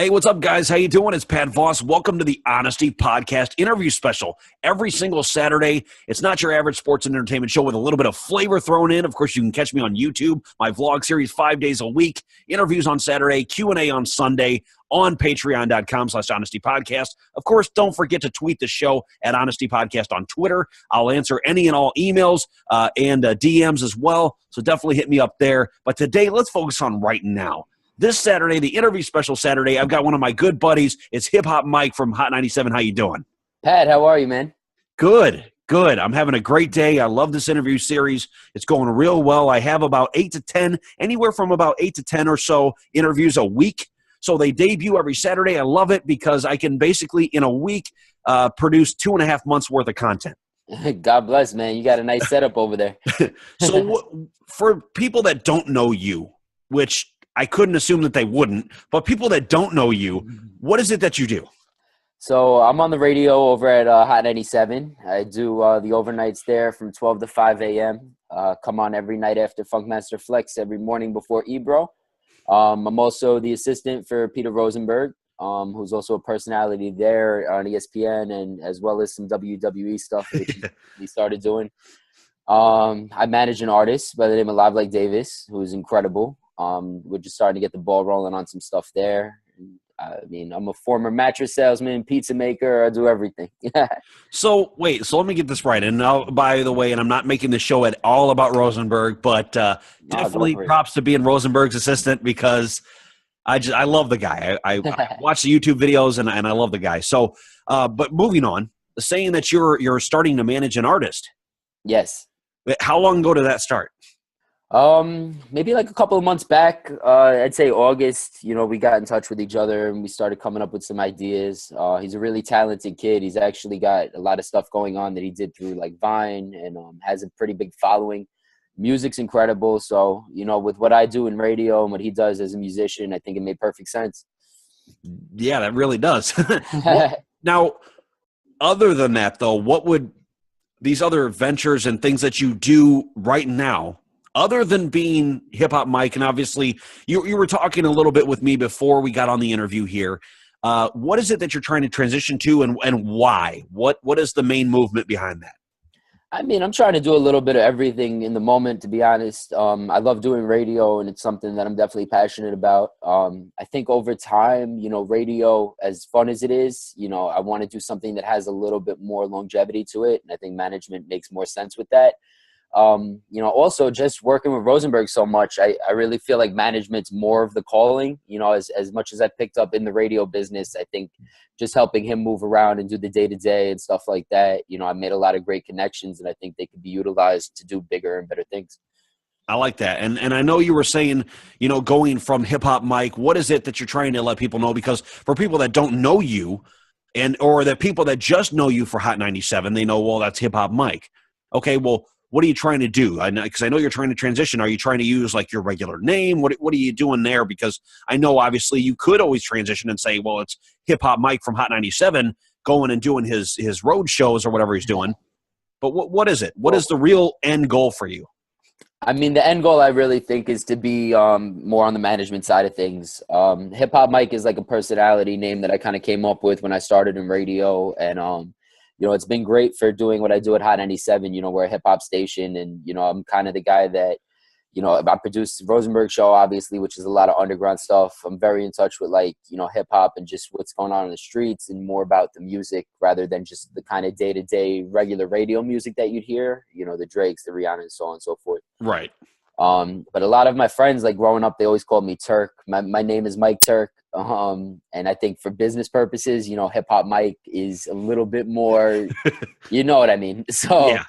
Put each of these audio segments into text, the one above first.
Hey, what's up, guys? How you doing? It's Pat Voss. Welcome to the Honesty Podcast interview special. Every single Saturday, it's not your average sports and entertainment show with a little bit of flavor thrown in. Of course, you can catch me on YouTube, my vlog series 5 days a week, interviews on Saturday, Q&A on Sunday, on patreon.com/honestypodcast. Of course, don't forget to tweet the show at Honesty Podcast on Twitter. I'll answer any and all emails and DMs as well, so definitely hit me up there. But today, let's focus on right now. This Saturday, the interview special Saturday, I've got one of my good buddies. It's Hip Hop Mike from Hot 97. How you doing? Pat, how are you, man? Good. I'm having a great day. I love this interview series. It's going real well. I have about 8 to 10, anywhere from about 8 to 10 or so interviews a week. So they debut every Saturday. I love it because I can basically, in a week, produce 2.5 months worth of content. God bless, man. You got a nice setup over there. So for people that don't know you, which I couldn't assume that they wouldn't, but people that don't know you, what is it that you do? So I'm on the radio over at Hot 97. I do the overnights there from 12 to 5 a.m. Come on every night after Funkmaster Flex, every morning before Ebro. I'm also the assistant for Peter Rosenberg, who's also a personality there on ESPN, and as well as some WWE stuff that he started doing. I manage an artist by the name of Live Like Davis, who's incredible. We're just starting to get the ball rolling on some stuff there. I mean, I'm a former mattress salesman, pizza maker. I do everything. So let me get this right. And now, by the way, and I'm not making the show at all about Rosenberg, but definitely props to being Rosenberg's assistant because I love the guy. I watch the YouTube videos and I love the guy. So, but moving on, saying that you're starting to manage an artist. Yes. How long ago did that start? Maybe like a couple of months back, I'd say August, we got in touch with each other and we started coming up with some ideas. He's a really talented kid. He's actually got a lot of stuff going on that he did through like Vine and has a pretty big following. Music's incredible. So, with what I do in radio and what he does as a musician, I think it made perfect sense. Yeah, that really does. Now, other than that though, what would these other ventures and things that you do right now, other than being Hip Hop Mike, and obviously you were talking a little bit with me before we got on the interview here, what is it that you're trying to transition to and why? What is the main movement behind that? I mean, I'm trying to do a little bit of everything in the moment, to be honest. I love doing radio, and it's something that I'm definitely passionate about. I think over time, radio, as fun as it is, I want to do something that has a little bit more longevity to it, and I think management makes more sense with that. Also just working with Rosenberg so much, I really feel like management's more of the calling, as much as I picked up in the radio business. I think just helping him move around and do the day-to-day and stuff like that, I made a lot of great connections, and I think they could be utilized to do bigger and better things. I like that. And I know you were saying, going from Hip Hop Mike, what is it that you're trying to let people know? Because for people that don't know you or the people that just know you for Hot 97, they know, well, that's Hip Hop Mike. Okay, well, what are you trying to do? Because I know you're trying to transition. Are you trying to use like your regular name? What are you doing there? Because I know obviously you could always transition and say, well, it's Hip Hop Mike from Hot 97 going and doing his road shows or whatever he's doing. But what is it? What is the real end goal for you? I mean, the end goal I really think is to be more on the management side of things. Hip Hop Mike is like a personality name that I kind of came up with when I started in radio, and it's been great for doing what I do at Hot 97. We're a hip hop station, and, I'm kind of the guy that, I produce the Rosenberg show, obviously, which is a lot of underground stuff. I'm very in touch with hip hop and just what's going on in the streets and more about the music rather than just the kind of day-to-day regular radio music that you'd hear, the Drakes, the Rihanna, and so on and so forth. Right. But a lot of my friends, like growing up, they always called me Turk. My name is Mike Turk. And I think for business purposes, Hip Hop Mike is a little bit more, you know what I mean? So, yeah.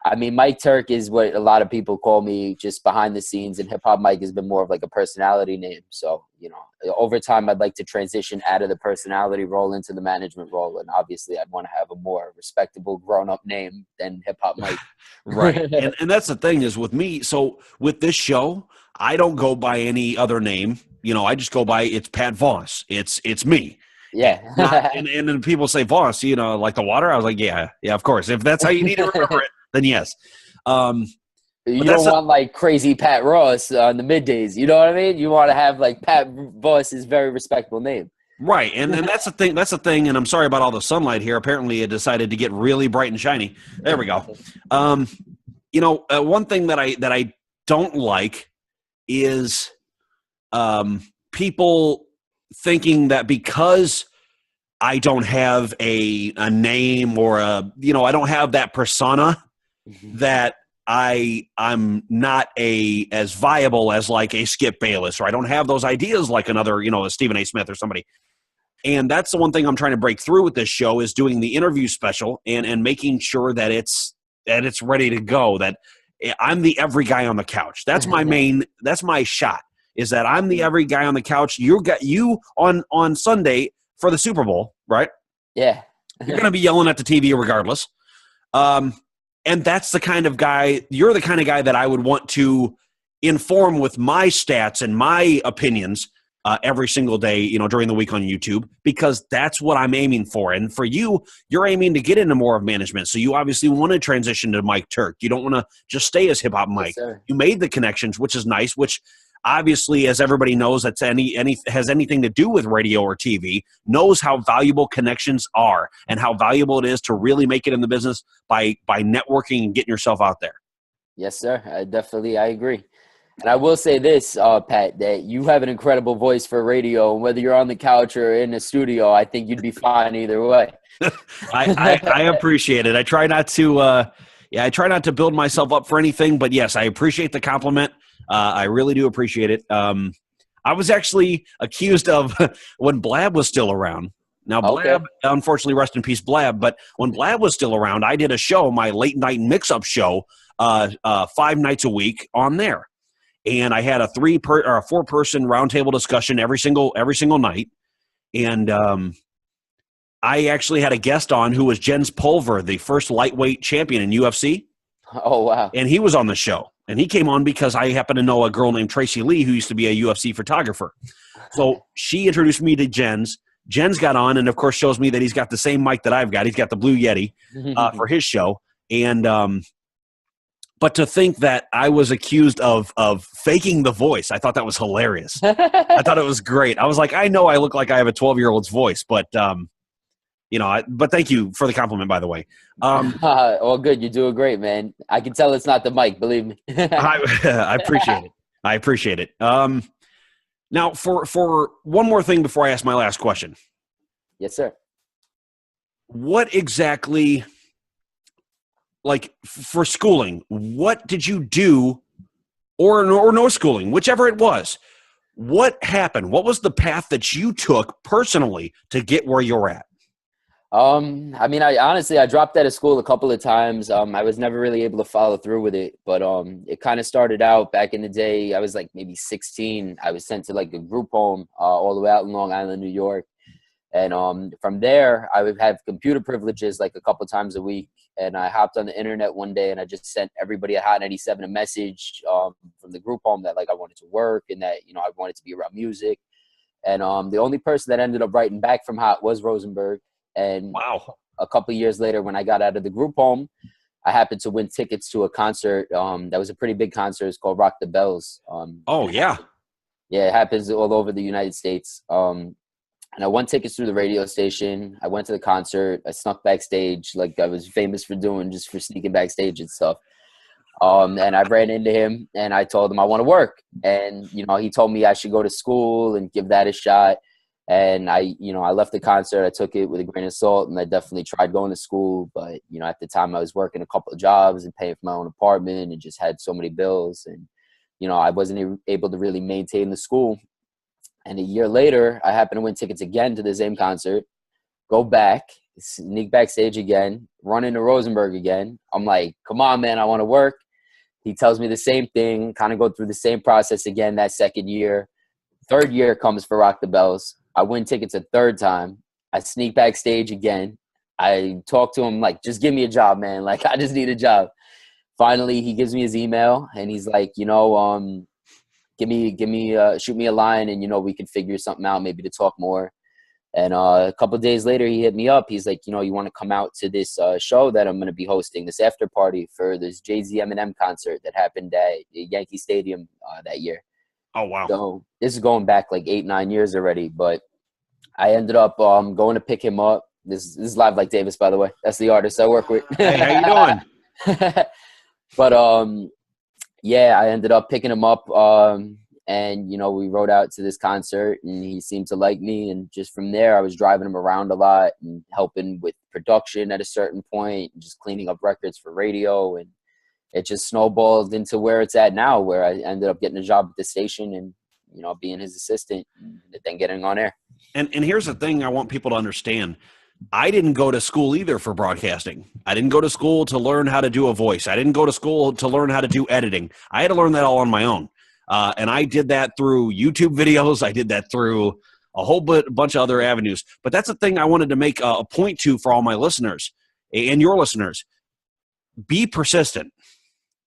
I mean, Mike Turk is what a lot of people call me just behind the scenes, and Hip Hop Mike has been more of like a personality name. So, over time, I'd like to transition out of the personality role into the management role. And obviously, I'd want to have a more respectable grown-up name than Hip Hop Mike. Right. And that's the thing is with me. So with this show, I don't go by any other name. I just go by, it's Pat Voss. It's me. Yeah. and then people say Voss, like the water. I was like, yeah, of course. If that's how you need to remember it, then yes. You don't want like crazy Pat Ross on the middays. You know what I mean? You want to have like Pat Voss is very respectable name. Right, and that's the thing. That's the thing. And I'm sorry about all the sunlight here. Apparently, it decided to get really bright and shiny. There we go. One thing that I don't like is people thinking that because I don't have a name or I don't have that persona that I'm not as viable as like a Skip Bayless, or I don't have those ideas like another, a Stephen A. Smith or somebody. And that's the one thing I'm trying to break through with this show is doing the interview special and making sure that it's ready to go, that I'm the every guy on the couch. That's that's my shot, is that I'm the every guy on the couch. You on Sunday for the Super Bowl, right? Yeah. You're going to be yelling at the TV regardless. And that's the kind of guy, you're the kind of guy that I would want to inform with my stats and my opinions every single day, during the week on YouTube, because that's what I'm aiming for. And for you, you're aiming to get into more of management. So you obviously want to transition to Mike Turk. You don't want to just stay as hip hop Mike. Yes, you made the connections, which is nice, which obviously, as everybody knows, that's has anything to do with radio or TV, knows how valuable connections are and how valuable it is to really make it in the business by networking and getting yourself out there. Yes, sir. I agree. And I will say this, Pat, that you have an incredible voice for radio. And whether you're on the couch or in a studio, I think you'd be fine either way. I appreciate it. I try not to build myself up for anything, but yes, I appreciate the compliment. I really do appreciate it. I was actually accused of when Blab was still around. Now, Blab, unfortunately, rest in peace, Blab. But when Blab was still around, I did a show, my late night mix-up show, 5 nights a week on there. And I had a 4-person roundtable discussion every single night. And I actually had a guest on who was Jens Pulver, the first lightweight champion in UFC. Oh, wow. And he was on the show. And he came on because I happen to know a girl named Tracy Lee who used to be a UFC photographer. So she introduced me to Jens. Jens got on and, of course, shows me that he's got the same mic that I've got. He's got the Blue Yeti for his show. And but to think that I was accused of faking the voice, I thought that was hilarious. I thought it was great. I was like, I know I look like I have a 12-year-old's voice, but but thank you for the compliment, by the way. All good. You're doing great, man. I can tell it's not the mic, believe me. I appreciate it. I appreciate it. Now, for one more thing before I ask my last question. Yes, sir. What exactly, like for schooling, what did you do, or no schooling, whichever it was? What happened? What was the path that you took personally to get where you're at? I mean, I dropped out of school a couple of times. I was never really able to follow through with it, but it kind of started out back in the day. I was like maybe 16. I was sent to like a group home all the way out in Long Island, New York. And from there, I would have computer privileges like a couple times a week. And I hopped on the internet one day and I just sent everybody at Hot 97 a message from the group home that like I wanted to work and that, I wanted to be around music. And the only person that ended up writing back from Hot was Rosenberg. And wow. A couple of years later, when I got out of the group home, I happened to win tickets to a concert. That was a pretty big concert. It's called Rock the Bells. Oh, yeah. Yeah, it happens all over the United States. And I won tickets through the radio station. I went to the concert. I snuck backstage like I was famous for doing, just for sneaking backstage and stuff. And I ran into him and I told him I want to work. And, he told me I should go to school and give that a shot. And I left the concert. I took it with a grain of salt, and I definitely tried going to school. But, at the time I was working a couple of jobs and paying for my own apartment and just had so many bills. And, I wasn't able to really maintain the school. And a year later, I happened to win tickets again to the same concert, go back, sneak backstage again, run into Rosenberg again. I'm like, come on, man, I want to work. He tells me the same thing, kind of go through the same process again that second year. Third year comes for Rock the Bells. I win tickets a third time. I sneak backstage again. I talk to him like, just give me a job, man. Like, I just need a job. Finally, he gives me his email, and he's like, shoot me a line, and, we could figure something out, maybe to talk more. And a couple of days later, he hit me up. He's like, you want to come out to this show that I'm going to be hosting, this after party for this Jay-Z Eminem concert that happened at Yankee Stadium that year. Oh, wow. So this is going back like 8-9 years already. But I ended up going to pick him up. This is Live Like Davis, by the way. That's the artist I work with. Hey, how you doing? But yeah, I ended up picking him up, and we rode out to this concert, and he seemed to like me. And just from there, I was driving him around a lot and helping with production at a certain point, and just cleaning up records for radio, and it just snowballed into where it's at now, where I ended up getting a job at the station and being his assistant, and then getting on air. And here's the thing I want people to understand. I didn't go to school either for broadcasting. I didn't go to school to learn how to do a voice. I didn't go to school to learn how to do editing. I had to learn that all on my own. And I did that through YouTube videos. I did that through a whole bunch of other avenues. But that's the thing I wanted to make a point to for all my listeners and your listeners. Be persistent.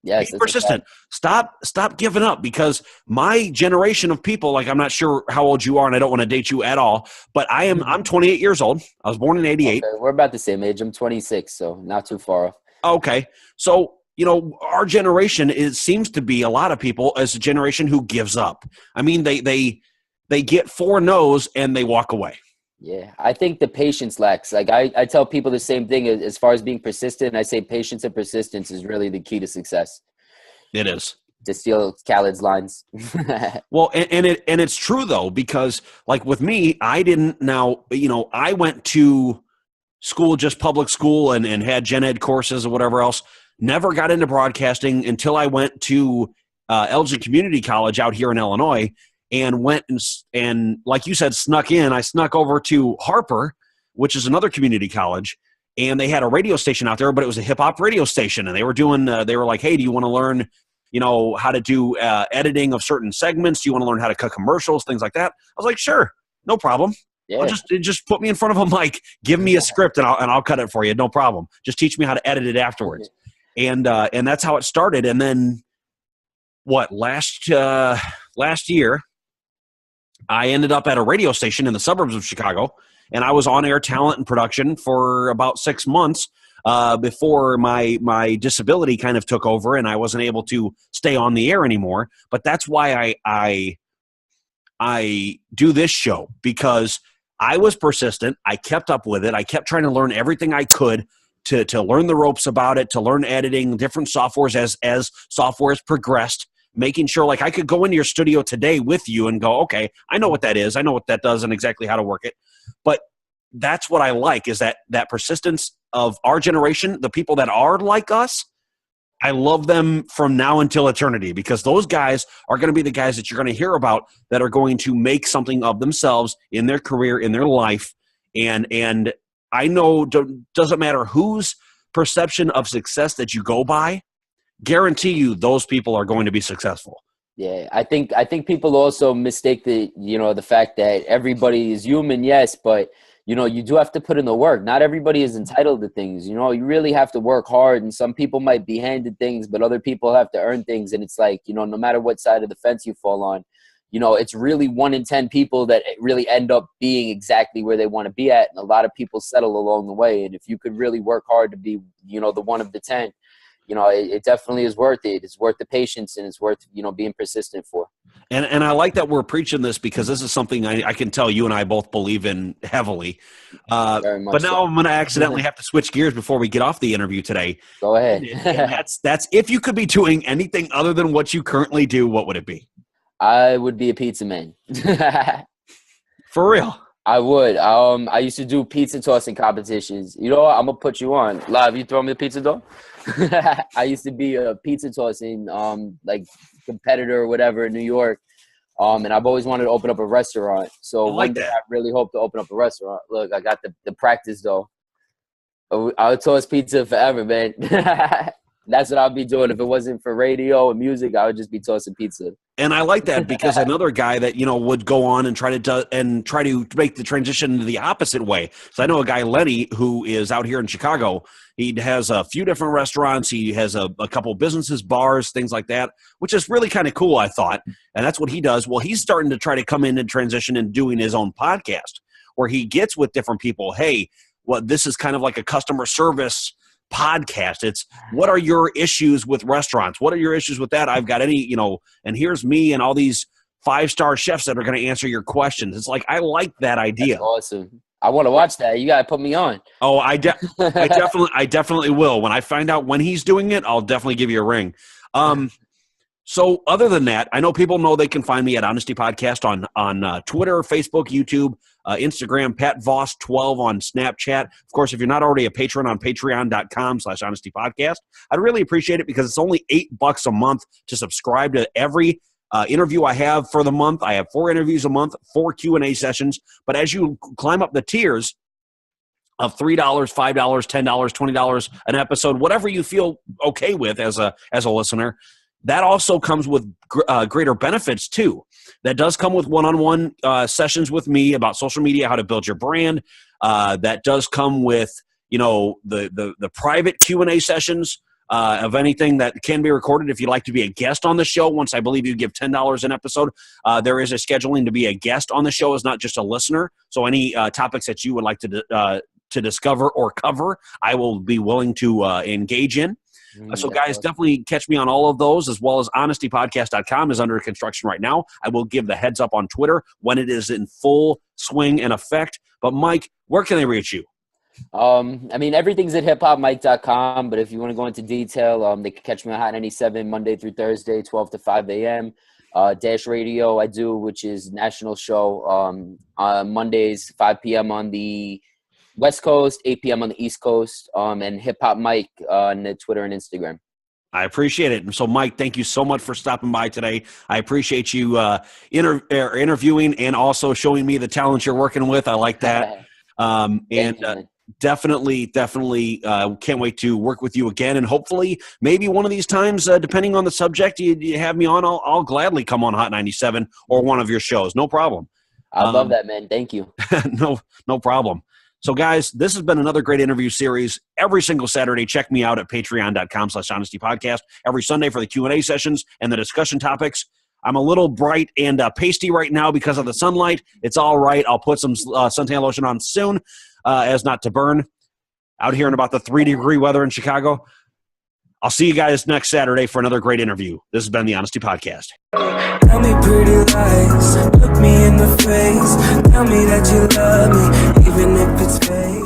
Yes, be persistent. Stop giving up, because my generation of people, like, I'm not sure how old you are, and I don't want to date you at all, but I'm 28 years old. I was born in 88. Okay, we're about the same age. I'm 26, so not too far off. Okay. So, our generation seems to be, a lot of people, as a generation who gives up. I mean, they get 4 no's and they walk away. Yeah, I think the patience lacks. Like I tell people the same thing as far as being persistent. I say patience and persistence is really the key to success. It is. To steal Khaled's lines. Well, and it's true though, because like with me, I didn't I went to school, just public school, and had gen ed courses or whatever else. Never got into broadcasting until I went to Elgin Community College out here in Illinois. And went and like you said, snuck in. I snuck over to Harper, which is another community college, and they had a radio station out there, but it was a hip hop radio station. And they were doing, they were like, hey, do you want to learn, how to do editing of certain segments? Do you want to learn how to cut commercials, things like that? I was like, sure, no problem. Yeah. I'll just put me in front of a mic, give me a script, and I'll cut it for you, no problem. Just teach me how to edit it afterwards. And that's how it started. And then last year, I ended up at a radio station in the suburbs of Chicago, and I was on-air talent and production for about 6 months before my disability kind of took over, and I wasn't able to stay on the air anymore. But that's why I do this show, because I was persistent. I kept up with it. I kept trying to learn everything I could to learn the ropes about it, to learn editing, different softwares as softwares progressed. Making sure, like, I could go into your studio today with you and go, okay, I know what that is. I know what that does and exactly how to work it. But that's what I like, is that persistence of our generation, the people that are like us. I love them from now until eternity, because those guys are going to be the guys that you're going to hear about that are going to make something of themselves in their career, in their life. And I know doesn't matter whose perception of success that you go by, guarantee you those people are going to be successful. Yeah, I think people also mistake the fact that everybody is human, yes, but you do have to put in the work. Not everybody is entitled to things. You really have to work hard, and some people might be handed things, but other people have to earn things. And it's like, no matter what side of the fence you fall on, it's really 1 in 10 people that really end up being exactly where they want to be at. And a lot of people settle along the way. And if you could really work hard to be, the 1 of the 10, it definitely is worth it. It's worth the patience, and it's worth, being persistent for. And I like that we're preaching this, because this is something I can tell you and I both believe in heavily. But now so. I'm going to accidentally have to switch gears before we get off the interview today. Go ahead. And that's if you could be doing anything other than what you currently do, what would it be? I would be a pizza man. For real? I would. I used to do pizza tossing competitions. You know what? I'm gonna put you on live. You throw me the pizza dough. I used to be a pizza tossing competitor or whatever in New York. And I've always wanted to open up a restaurant. So one day I really hope to open up a restaurant. Look, I got the practice though. I would toss pizza forever, man. That's what I'd be doing. If it wasn't for radio and music, I would just be tossing pizza. And I like that, because another guy that, would go on and try to make the transition the opposite way. So I know a guy, Lenny, who is out here in Chicago. He has a few different restaurants. He has a couple businesses, bars, things like that, which is really kind of cool, I thought. And that's what he does. Well, he's starting to try to come in and transition and doing his own podcast, where he gets with different people. Hey, this is kind of like a customer service podcast. It's, what are your issues with restaurants? What are your issues with that? I've got and here's me and all these 5-star chefs that are going to answer your questions. It's like, I like that idea. That's awesome. I want to watch that. You got to put me on. Oh, I definitely will. When I find out when he's doing it, I'll definitely give you a ring. So other than that, I know people know they can find me at Honesty Podcast on Twitter, Facebook, YouTube, Instagram, Pat Voss 12 on Snapchat. Of course, if you're not already a patron on patreon.com/Honesty Podcast, I'd really appreciate it because it's only $8 a month to subscribe to every interview I have for the month. I have 4 interviews a month, 4 Q&A sessions. But as you climb up the tiers of $3, $5, $10, $20 an episode, whatever you feel okay with as a listener, that also comes with greater benefits too. That does come with one-on-one sessions with me about social media, how to build your brand. That does come with, the private Q&A sessions of anything that can be recorded. If you'd like to be a guest on the show, once I believe you give $10 an episode, there is a scheduling to be a guest on the show, is not just a listener. So any topics that you would like to discover or cover, I will be willing to engage in. So guys, definitely catch me on all of those, as well as honestypodcast.com is under construction right now. I will give the heads up on Twitter when it is in full swing and effect. But Mike, where can they reach you? Everything's at hiphopmike.com, but if you want to go into detail, they can catch me on Hot 97 Monday through Thursday, 12 to 5 a.m. Dash Radio I do, which is national show on Mondays, 5 p.m. on the West Coast, 8 p.m. on the East Coast, and Hip Hop Mike on the Twitter and Instagram. I appreciate it. And so, Mike, thank you so much for stopping by today. I appreciate you interviewing and also showing me the talent you're working with. I like that. Definitely can't wait to work with you again. And hopefully maybe one of these times, depending on the subject you have me on, I'll gladly come on Hot 97 or one of your shows. No problem. I love that, man. Thank you. No problem. So, guys, this has been another great interview series. Every single Saturday, check me out at patreon.com/Honesty Podcast. Every Sunday for the Q&A sessions and the discussion topics. I'm a little bright and pasty right now because of the sunlight. It's all right. I'll put some suntan lotion on soon as not to burn out here in about the 3-degree weather in Chicago. I'll see you guys next Saturday for another great interview. This has been the Honesty Podcast. Tell me pretty lies, look me in the face. Tell me that you love me, even if it's fake.